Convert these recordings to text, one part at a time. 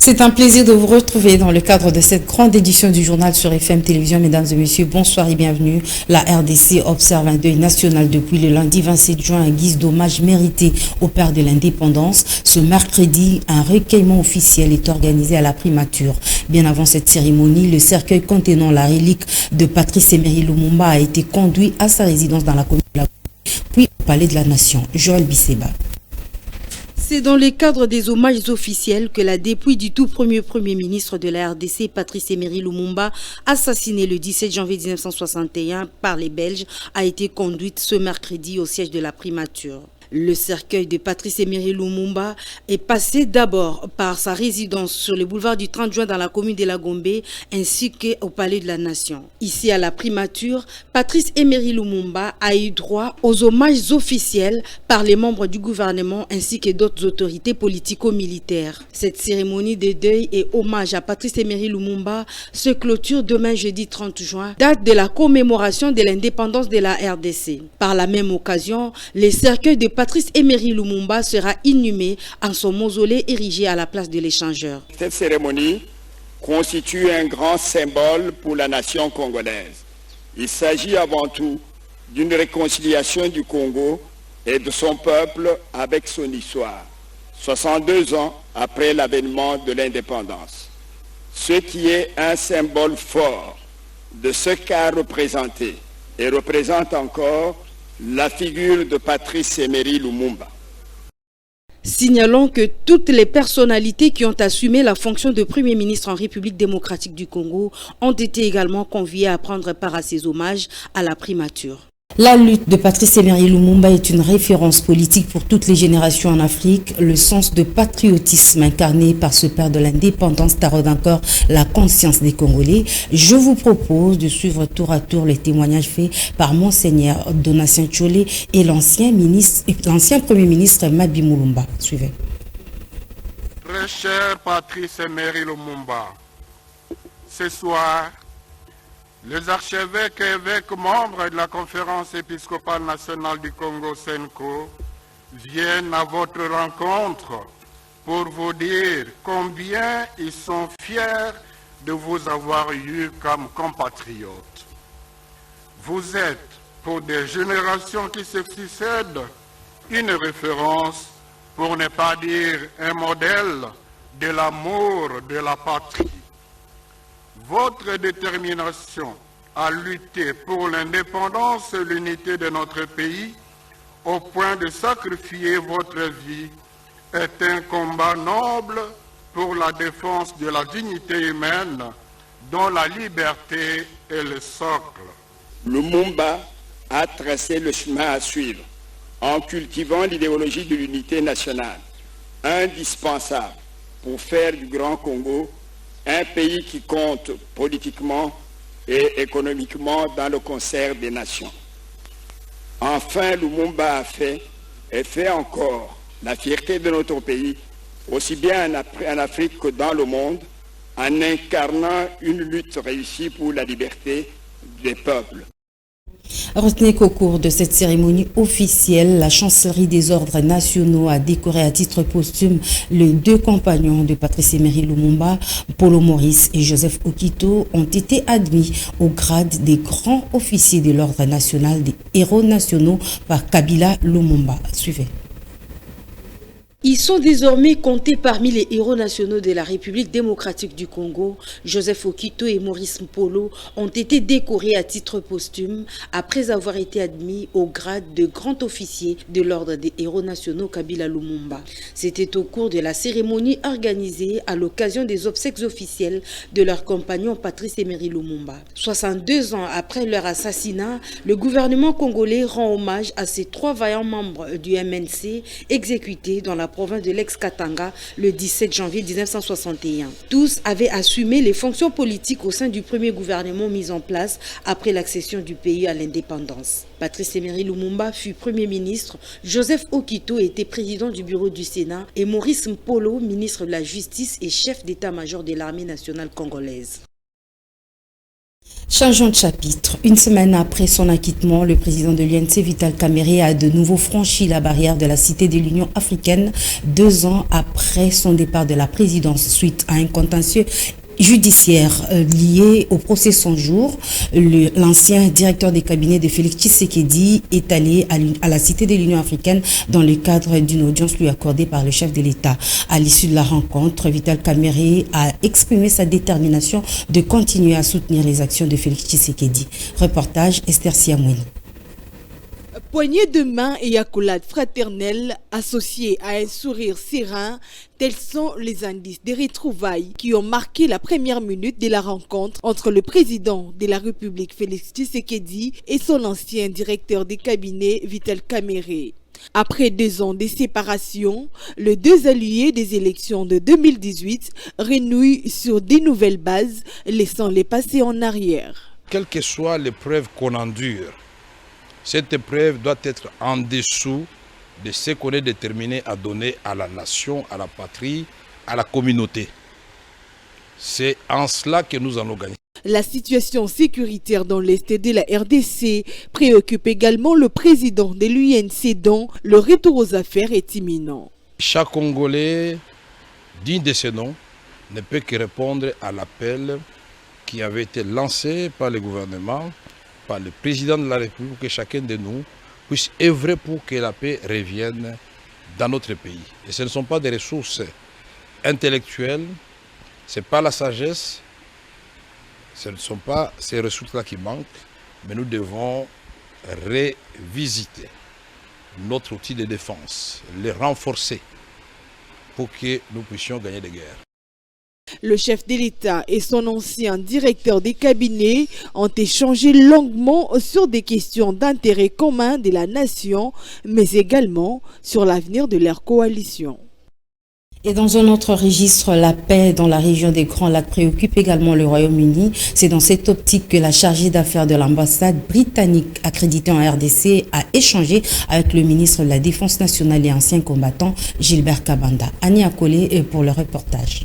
C'est un plaisir de vous retrouver dans le cadre de cette grande édition du journal sur FM Télévision. Mesdames et messieurs, bonsoir et bienvenue. La RDC observe un deuil national depuis le lundi 27 juin en guise d'hommage mérité au père de l'indépendance. Ce mercredi, un recueillement officiel est organisé à la primature. Bien avant cette cérémonie, le cercueil contenant la relique de Patrice Emery Lumumba a été conduit à sa résidence dans la commune de la puis au Palais de la Nation. Joël Bisseba. C'est dans le cadre des hommages officiels que la dépouille du tout premier ministre de la RDC, Patrice Emery Lumumba, assassiné le 17 janvier 1961 par les Belges, a été conduite ce mercredi au siège de la primature. Le cercueil de Patrice Emery Lumumba est passé d'abord par sa résidence sur le boulevard du 30 juin dans la commune de la Gombe ainsi qu'au Palais de la Nation. Ici à la primature, Patrice Emery Lumumba a eu droit aux hommages officiels par les membres du gouvernement ainsi que d'autres autorités politico-militaires. Cette cérémonie de deuil et hommage à Patrice Emery Lumumba se clôture demain jeudi 30 juin, date de la commémoration de l'indépendance de la RDC. Par la même occasion, les cercueils de Patrice Emery Lumumba sera inhumé en son mausolée érigé à la place de l'Échangeur. Cette cérémonie constitue un grand symbole pour la nation congolaise. Il s'agit avant tout d'une réconciliation du Congo et de son peuple avec son histoire, 62 ans après l'avènement de l'indépendance. Ce qui est un symbole fort de ce qu'a représenté et représente encore la figure de Patrice Emery Lumumba. Signalons que toutes les personnalités qui ont assumé la fonction de Premier ministre en République démocratique du Congo ont été également conviées à prendre part à ces hommages à la primature. La lutte de Patrice Emery Lumumba est une référence politique pour toutes les générations en Afrique. Le sens de patriotisme incarné par ce père de l'indépendance taraude encore la conscience des Congolais. Je vous propose de suivre tour à tour les témoignages faits par Monseigneur Donatien Tcholé et l'ancien Premier ministre Mabi Mulumba. Suivez. Très cher Patrice Emery Lumumba, ce soir, les archevêques et évêques membres de la Conférence épiscopale nationale du Congo, SENCO, viennent à votre rencontre pour vous dire combien ils sont fiers de vous avoir eu comme compatriotes. Vous êtes, pour des générations qui se succèdent, une référence, pour ne pas dire un modèle, de l'amour de la patrie. Votre détermination à lutter pour l'indépendance et l'unité de notre pays, au point de sacrifier votre vie, est un combat noble pour la défense de la dignité humaine, dont la liberté est le socle. Lumumba a tracé le chemin à suivre en cultivant l'idéologie de l'unité nationale, indispensable pour faire du Grand Congo un pays qui compte politiquement et économiquement dans le concert des nations. Enfin, Lumumba a fait et fait encore la fierté de notre pays, aussi bien en Afrique que dans le monde, en incarnant une lutte réussie pour la liberté des peuples. Retenez qu'au cours de cette cérémonie officielle, la chancellerie des ordres nationaux a décoré à titre posthume les deux compagnons de Patrice Emery Lumumba, Polo Maurice et Joseph Okito, ont été admis au grade des grands officiers de l'ordre national des héros nationaux par Kabila Lumumba. Suivez. Ils sont désormais comptés parmi les héros nationaux de la République démocratique du Congo. Joseph Okito et Maurice Mpolo ont été décorés à titre posthume après avoir été admis au grade de grand officier de l'ordre des héros nationaux Kabila Lumumba. C'était au cours de la cérémonie organisée à l'occasion des obsèques officielles de leur compagnon Patrice Emery Lumumba. 62 ans après leur assassinat, le gouvernement congolais rend hommage à ces trois vaillants membres du MNC exécutés dans la province de l'ex-Katanga le 17 janvier 1961. Tous avaient assumé les fonctions politiques au sein du premier gouvernement mis en place après l'accession du pays à l'indépendance. Patrice Emery Lumumba fut Premier ministre, Joseph Okito était président du bureau du Sénat et Maurice Mpolo, ministre de la Justice et chef d'état-major de l'armée nationale congolaise. Changeons de chapitre. Une semaine après son acquittement, le président de l'UNC, Vital Kamerhe, a de nouveau franchi la barrière de la Cité de l'Union africaine 2 ans après son départ de la présidence suite à un contentieux judiciaire lié au procès sans jour. L'ancien directeur des cabinets de Félix Tshisekedi est allé à la Cité de l'Union africaine dans le cadre d'une audience lui accordée par le chef de l'État. À l'issue de la rencontre, Vital Kamerhe a exprimé sa détermination de continuer à soutenir les actions de Félix Tshisekedi. Reportage Esther Siamouni. Poignée de main et accolade fraternelle associée à un sourire serein, tels sont les indices des retrouvailles qui ont marqué la première minute de la rencontre entre le président de la République Félix Tshisekedi et son ancien directeur des cabinets Vital Kamerhe. Après 2 ans de séparation, les deux alliés des élections de 2018 renouent sur de nouvelles bases, laissant les passés en arrière. Quelle que soit l'épreuve qu'on endure, cette épreuve doit être en dessous de ce qu'on est déterminé à donner à la nation, à la patrie, à la communauté. C'est en cela que nous allons gagner. La situation sécuritaire dans l'Est de la RDC préoccupe également le président de l'UNC dont le retour aux affaires est imminent. Chaque Congolais digne de ce nom ne peut que répondre à l'appel qui avait été lancé par le gouvernement, par le président de la République, que chacun de nous puisse œuvrer pour que la paix revienne dans notre pays. Et ce ne sont pas des ressources intellectuelles, ce n'est pas la sagesse, ce ne sont pas ces ressources-là qui manquent, mais nous devons revisiter notre outil de défense, les renforcer pour que nous puissions gagner des guerres. Le chef de l'État et son ancien directeur des cabinets ont échangé longuement sur des questions d'intérêt commun de la nation, mais également sur l'avenir de leur coalition. Et dans un autre registre, la paix dans la région des Grands Lacs préoccupe également le Royaume-Uni. C'est dans cette optique que la chargée d'affaires de l'ambassade britannique accréditée en RDC a échangé avec le ministre de la Défense nationale et ancien combattant Gilbert Kabanda. Annie Akole pour le reportage.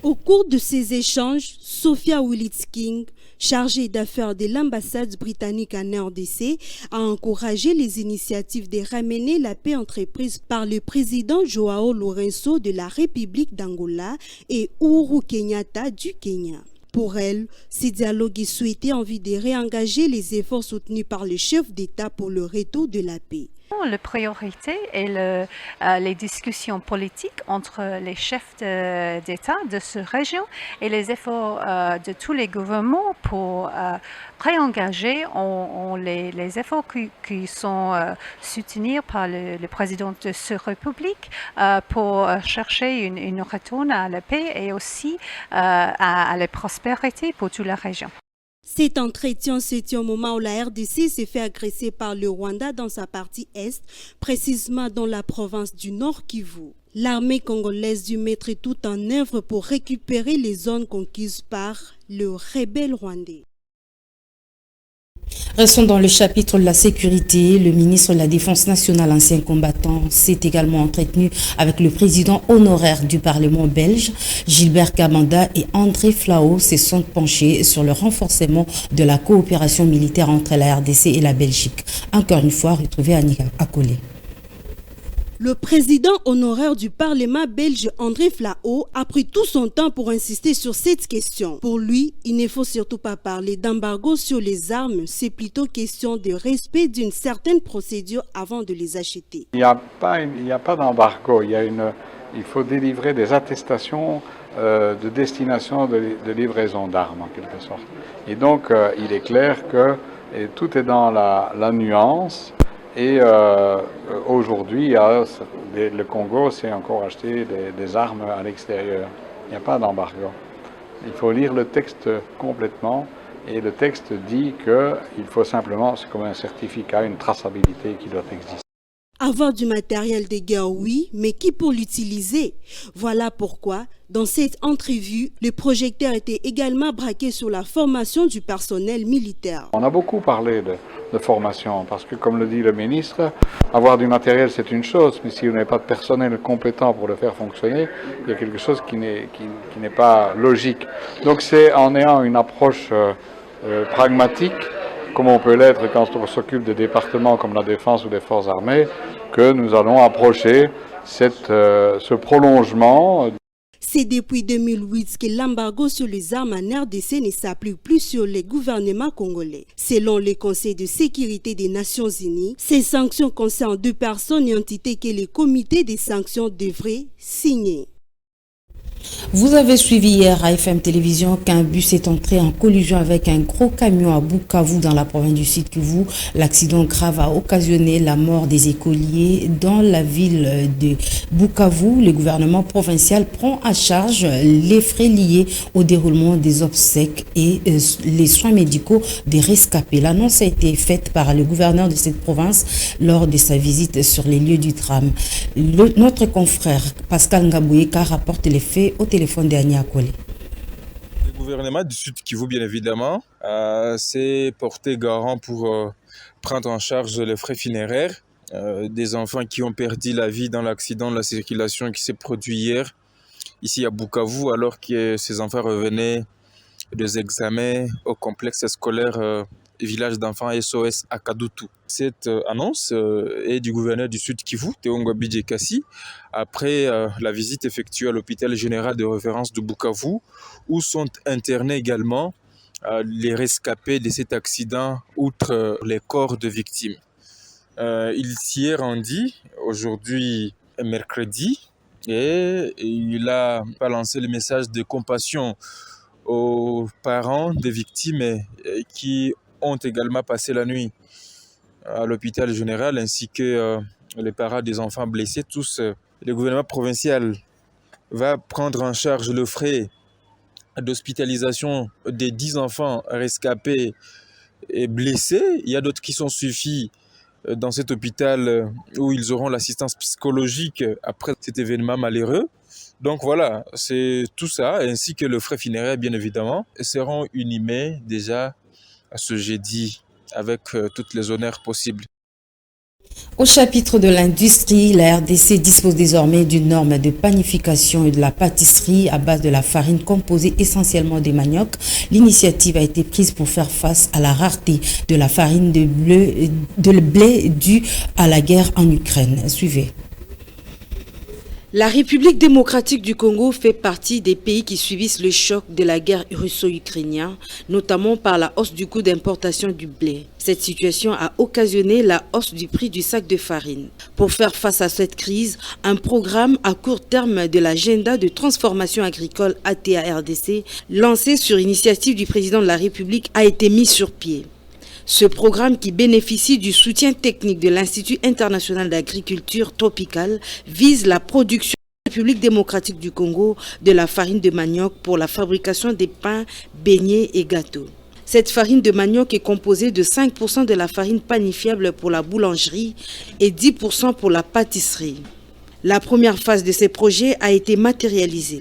Au cours de ces échanges, Sophia Willits-King, chargée d'affaires de l'ambassade britannique en RDC, a encouragé les initiatives de ramener la paix entreprise par le président Joao Lourenço de la République d'Angola et Uhuru Kenyatta du Kenya. Pour elle, ces dialogues est souhaité en vue de réengager les efforts soutenus par le chef d'État pour le retour de la paix. La priorité est les discussions politiques entre les chefs d'État de cette région et les efforts de tous les gouvernements pour réengager les efforts qui sont soutenus par le président de cette République pour chercher une retour à la paix et aussi à la prospérité pour toute la région. Cet entretien se tient au moment où la RDC s'est fait agresser par le Rwanda dans sa partie est, précisément dans la province du Nord Kivu. L'armée congolaise dut mettre tout en œuvre pour récupérer les zones conquises par le rebelle rwandais. Restons dans le chapitre de la sécurité. Le ministre de la Défense nationale, ancien combattant, s'est également entretenu avec le président honoraire du Parlement belge, Gilbert Kabanda, et André Flao se sont penchés sur le renforcement de la coopération militaire entre la RDC et la Belgique. Encore une fois, retrouvez Annie Akole. Le président honoraire du Parlement belge, André Flao, a pris tout son temps pour insister sur cette question. Pour lui, il ne faut surtout pas parler d'embargo sur les armes, c'est plutôt question de respect d'une certaine procédure avant de les acheter. Il n'y a pas d'embargo, il faut délivrer des attestations de destination de livraison d'armes en quelque sorte. Et donc, il est clair que tout est dans la nuance. Et aujourd'hui, le Congo s'est encore acheté des armes à l'extérieur. Il n'y a pas d'embargo. Il faut lire le texte complètement. Et le texte dit qu'il faut simplement, c'est comme un certificat, une traçabilité qui doit exister. Avoir du matériel de guerre, oui, mais qui pour l'utiliser? Voilà pourquoi, dans cette entrevue, le projecteur était également braqué sur la formation du personnel militaire. On a beaucoup parlé de formation, parce que comme le dit le ministre, avoir du matériel c'est une chose, mais si vous n'avez pas de personnel compétent pour le faire fonctionner, il y a quelque chose qui n'est pas logique. Donc c'est en ayant une approche pragmatique, comme on peut l'être quand on s'occupe de départements comme la défense ou les forces armées, que nous allons approcher ce prolongement. C'est depuis 2008 que l'embargo sur les armes en RDC ne s'applique plus sur les gouvernements congolais. Selon le Conseil de sécurité des Nations Unies, ces sanctions concernent 2 personnes et entités que le comité des sanctions devrait signer. Vous avez suivi hier à FM Télévision qu'un bus est entré en collision avec un gros camion à Bukavu dans la province du Sud Kivu. L'accident grave a occasionné la mort des écoliers dans la ville de Bukavu. Le gouvernement provincial prend à charge les frais liés au déroulement des obsèques et les soins médicaux des rescapés. L'annonce a été faite par le gouverneur de cette province lors de sa visite sur les lieux du drame. Notre confrère Pascal Ngabouyeka rapporte les faits au téléphone d'Ania Kolé. Le gouvernement du Sud Kivu, bien évidemment, s'est porté garant pour prendre en charge les frais funéraires des enfants qui ont perdu la vie dans l'accident de la circulation qui s'est produit hier ici à Bukavu, alors que ces enfants revenaient des examens au complexe scolaire village d'enfants SOS à Kadutu. Cette annonce est du gouverneur du Sud Kivu, Théo Ngwabidje Kassi, après la visite effectuée à l'hôpital général de référence de Bukavu, où sont internés également les rescapés de cet accident, outre les corps de victimes. Il s'y est rendu aujourd'hui mercredi et il a balancé le message de compassion aux parents des victimes qui ont également passé la nuit à l'hôpital général, ainsi que les parents des enfants blessés. Tous, le gouvernement provincial va prendre en charge le frais d'hospitalisation des 10 enfants rescapés et blessés. Il y a d'autres qui sont suivis dans cet hôpital où ils auront l'assistance psychologique après cet événement malheureux. Donc voilà, c'est tout ça, ainsi que le frais funéraire, bien évidemment, seront inhumés déjà à ce jeudi avec toutes les honneurs possibles. Au chapitre de l'industrie, la RDC dispose désormais d'une norme de panification et de la pâtisserie à base de la farine composée essentiellement de manioc. L'initiative a été prise pour faire face à la rareté de la farine de blé due à la guerre en Ukraine. Suivez. La République démocratique du Congo fait partie des pays qui subissent le choc de la guerre russo-ukrainienne, notamment par la hausse du coût d'importation du blé. Cette situation a occasionné la hausse du prix du sac de farine. Pour faire face à cette crise, un programme à court terme de l'agenda de transformation agricole ATA-RDC, lancé sur initiative du président de la République, a été mis sur pied. Ce programme, qui bénéficie du soutien technique de l'Institut international d'agriculture tropicale, vise la production de la République démocratique du Congo de la farine de manioc pour la fabrication des pains, beignets et gâteaux. Cette farine de manioc est composée de 5% de la farine panifiable pour la boulangerie et 10% pour la pâtisserie. La première phase de ces projets a été matérialisée.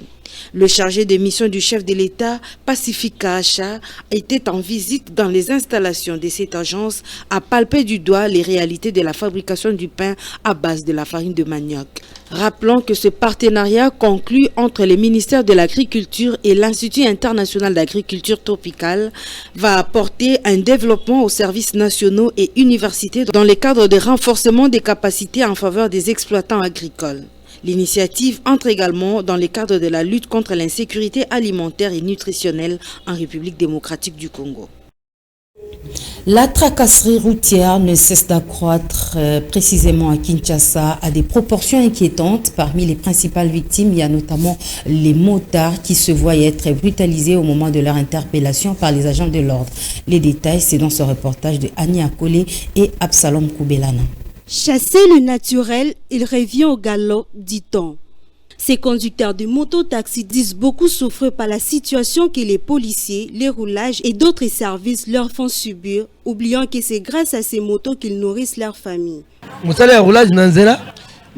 Le chargé de mission du chef de l'État, Pacifique Kahacha, était en visite dans les installations de cette agence à palper du doigt les réalités de la fabrication du pain à base de la farine de manioc. Rappelons que ce partenariat conclu entre les ministères de l'Agriculture et l'Institut international d'agriculture tropicale va apporter un développement aux services nationaux et universités dans le cadre de renforcement des capacités en faveur des exploitants agricoles. L'initiative entre également dans le cadre de la lutte contre l'insécurité alimentaire et nutritionnelle en République démocratique du Congo. La tracasserie routière ne cesse d'accroître précisément à Kinshasa à des proportions inquiétantes. Parmi les principales victimes, il y a notamment les motards qui se voient être brutalisés au moment de leur interpellation par les agents de l'ordre. Les détails, c'est dans ce reportage de Annie Akole et Absalom Koubelana. Chasser le naturel, il revient au galop, dit-on. Ces conducteurs de moto-taxi disent beaucoup souffrir par la situation que les policiers, les roulages et d'autres services leur font subir, oubliant que c'est grâce à ces motos qu'ils nourrissent leur famille.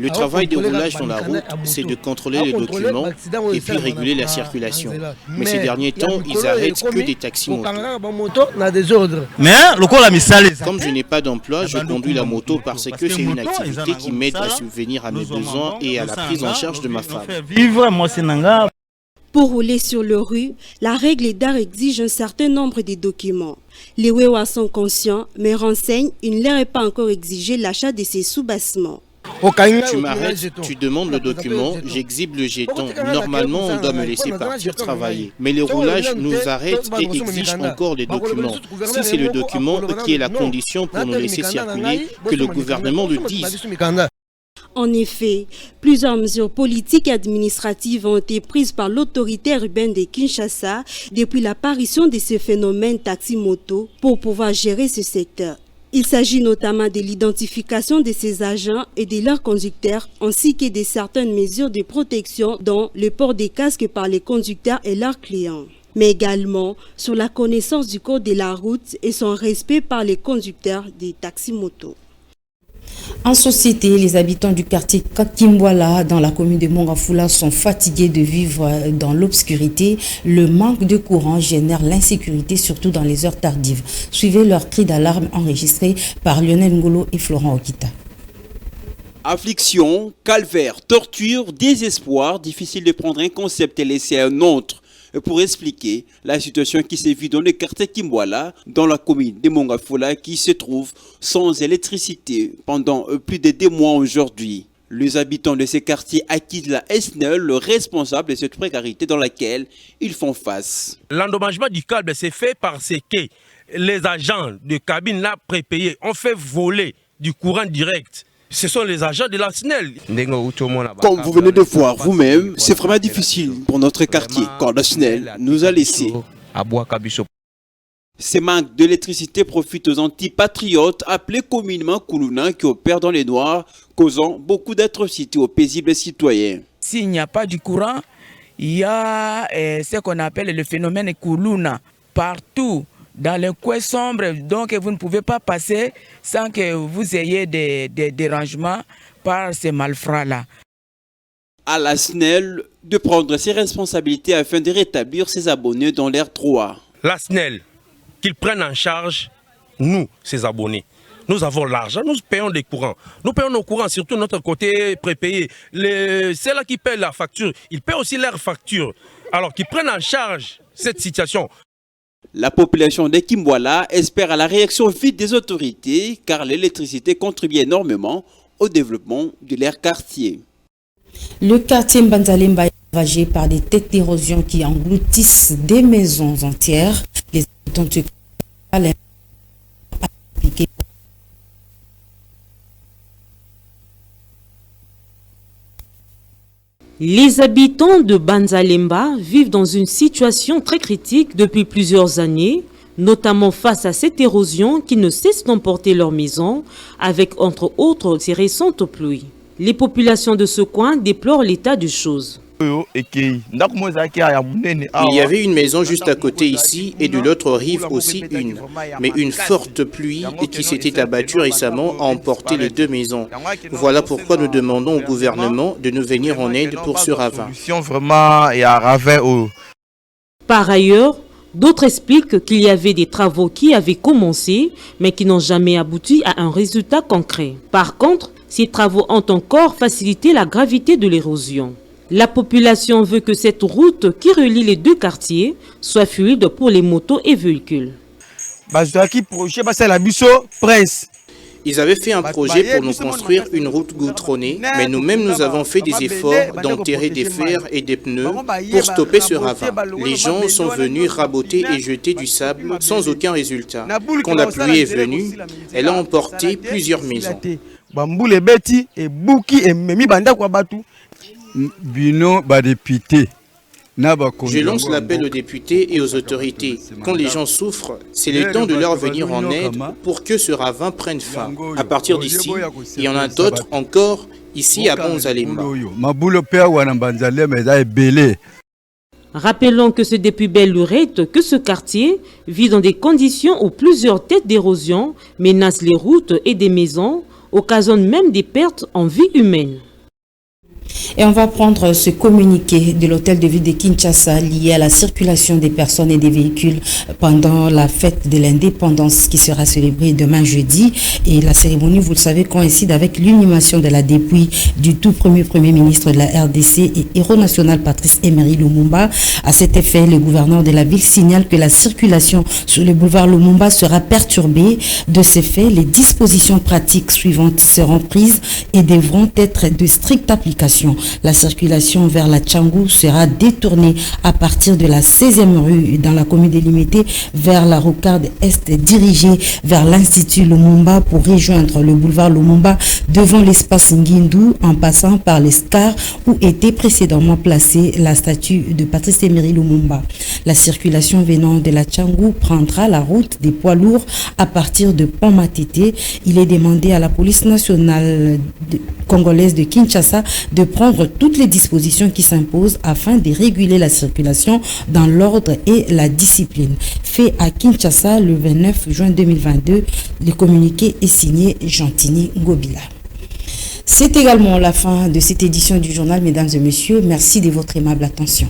Le travail de roulage dans la route, c'est de contrôler les documents et puis réguler la circulation. Mais ces derniers temps, ils arrêtent que des taxis motos. Comme je n'ai pas d'emploi, je conduis la moto parce que c'est une activité qui m'aide à subvenir à mes besoins et à la prise en charge de ma femme. Pour rouler sur le rue, la règle d'art exige un certain nombre de documents. Les Wewa sont conscients, mais renseignent, il ne leur est pas encore exigé l'achat de ces sous-bassements. Tu m'arrêtes, tu demandes le document, j'exhibe le jeton. Normalement, on doit me laisser partir travailler. Mais les roulages nous arrêtent et exigent encore les documents. Si c'est le document qui est la condition pour nous laisser circuler, que le gouvernement le dise. En effet, plusieurs mesures politiques et administratives ont été prises par l'autorité urbaine de Kinshasa depuis l'apparition de ce phénomène taxi-moto pour pouvoir gérer ce secteur. Il s'agit notamment de l'identification de ces agents et de leurs conducteurs ainsi que de certaines mesures de protection dont le port des casques par les conducteurs et leurs clients. Mais également sur la connaissance du code de la route et son respect par les conducteurs des taxis-motos. En société, les habitants du quartier Kakimbwala dans la commune de Mongafula sont fatigués de vivre dans l'obscurité. Le manque de courant génère l'insécurité, surtout dans les heures tardives. Suivez leur cri d'alarme enregistré par Lionel Ngolo et Florent Okita. Affliction, calvaire, torture, désespoir, difficile de prendre un concept et laisser un autre. Pour expliquer la situation qui s'est vue dans le quartier Kimbwala, dans la commune de Mongafula, qui se trouve sans électricité pendant plus de 2 mois aujourd'hui. Les habitants de ces quartiers accusent la SNEL, le responsable de cette précarité dans laquelle ils font face. L'endommagement du câble s'est fait parce que les agents de cabine là prépayés ont fait voler du courant direct. Ce sont les agents de la SNEL. Comme vous venez de voir vous-même, c'est vraiment difficile pour notre quartier quand la SNEL nous a laissés. Ces manques d'électricité profitent aux antipatriotes appelés communément Koulouna qui opèrent dans les noirs, causant beaucoup d'atrocités aux paisibles citoyens. S'il n'y a pas du courant, il y a ce qu'on appelle le phénomène Koulouna partout. Dans les coins sombres, donc vous ne pouvez pas passer sans que vous ayez des dérangements par ces malfrats-là. À la SNEL de prendre ses responsabilités afin de rétablir ses abonnés dans leurs droits. La SNEL, qu'ils prennent en charge, nous, ses abonnés. Nous avons l'argent, nous payons des courants. Nous payons nos courants, surtout notre côté prépayé. C'est là qui paient la facture, ils paient aussi leurs factures. Alors qu'ils prennent en charge cette situation. La population de Kimbwala espère à la réaction vite des autorités car l'électricité contribue énormément au développement de leur quartier. Le quartier Mbanzalemba est ravagé par des têtes d'érosion qui engloutissent des maisons entières. Les habitants de ce quartier appliqués. Les habitants de Banzalemba vivent dans une situation très critique depuis plusieurs années, notamment face à cette érosion qui ne cesse d'emporter leurs maisons, avec entre autres ces récentes pluies. Les populations de ce coin déplorent l'état des choses. Il y avait une maison juste à côté ici et de l'autre rive aussi une. Mais une forte pluie qui s'était abattue récemment a emporté les 2 maisons. Voilà pourquoi nous demandons au gouvernement de nous venir en aide pour ce ravin. Par ailleurs, d'autres expliquent qu'il y avait des travaux qui avaient commencé mais qui n'ont jamais abouti à un résultat concret. Par contre, ces travaux ont encore facilité la gravité de l'érosion. La population veut que cette route qui relie les 2 quartiers soit fluide pour les motos et véhicules. Ils avaient fait un projet pour nous construire une route goudronnée, mais nous-mêmes nous avons fait des efforts d'enterrer des fers et des pneus pour stopper ce ravin. Les gens sont venus raboter et jeter du sable sans aucun résultat. Quand la pluie est venue, elle a emporté plusieurs maisons. Je lance l'appel aux députés et aux autorités. Quand les gens souffrent, c'est le temps de leur venir en aide pour que ce ravin prenne fin. À partir d'ici, il y en a d'autres encore ici à Banzalemba. Rappelons que c'est depuis belle lurette que ce quartier vit dans des conditions où plusieurs têtes d'érosion menacent les routes et des maisons, occasionnent même des pertes en vie humaine. Et on va prendre ce communiqué de l'hôtel de ville de Kinshasa lié à la circulation des personnes et des véhicules pendant la fête de l'indépendance qui sera célébrée demain jeudi. Et la cérémonie, vous le savez, coïncide avec l'inhumation de la dépouille du tout premier ministre de la RDC et héros national Patrice Emery Lumumba. À cet effet, le gouverneur de la ville signale que la circulation sur le boulevard Lumumba sera perturbée. De ce fait, les dispositions pratiques suivantes seront prises et devront être de stricte application. La circulation vers la Tchangou sera détournée à partir de la 16e rue dans la commune délimitée vers la rocade est dirigée vers l'Institut Lumumba pour rejoindre le boulevard Lumumba devant l'espace Nguindu en passant par l'escar où était précédemment placée la statue de Patrice Emery Lumumba. La circulation venant de la Tchangou prendra la route des poids lourds à partir de Pont-Matete. Il est demandé à la police nationale congolaise de Kinshasa de prendre toutes les dispositions qui s'imposent afin de réguler la circulation dans l'ordre et la discipline. Fait à Kinshasa le 29 juin 2022, le communiqué est signé Gentini Ngobila. C'est également la fin de cette édition du journal, mesdames et messieurs. Merci de votre aimable attention.